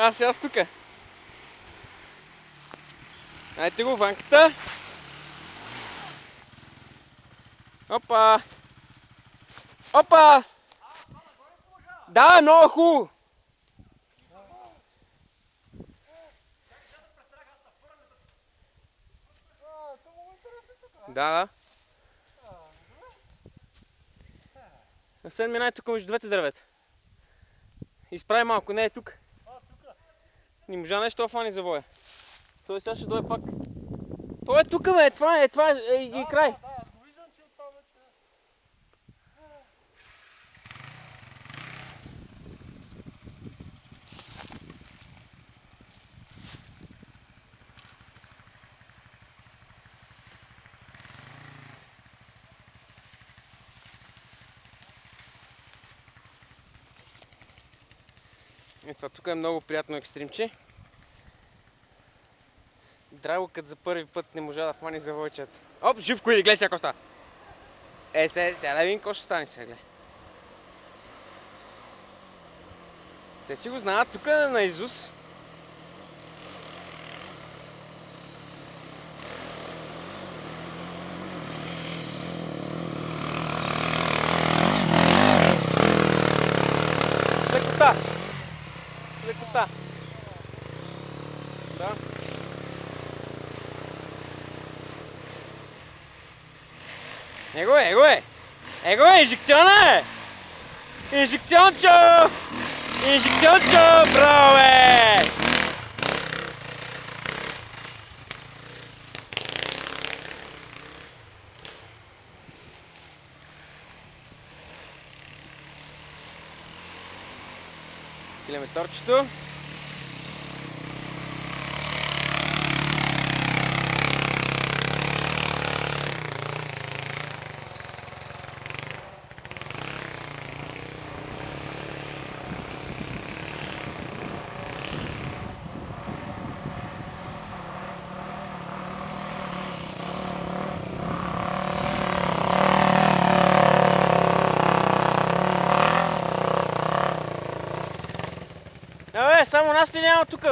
Аз тука. Дайте го ванката. Опа! Опа! Да, много хубаво! Да. Асен, минай тук между двете дървета. Изправи малко, не е тук. Не можа нещо да фани завоя. Той сега ще дойде пак. Той е тук, бе, това е и край. Това тук е много приятно екстримче. Драго, като за първи път не можа да фани завойчет. Оп, Живко иди, гледай сега коста. Сега да видим какво ще стане сега, гледай. Те си го знаят тук на Изус. С лекота. Да. Его е, инжекциона е! Инжекциончо! Инжекциончо, браво бе! Километорчето. Само нас ли няма тук, бе?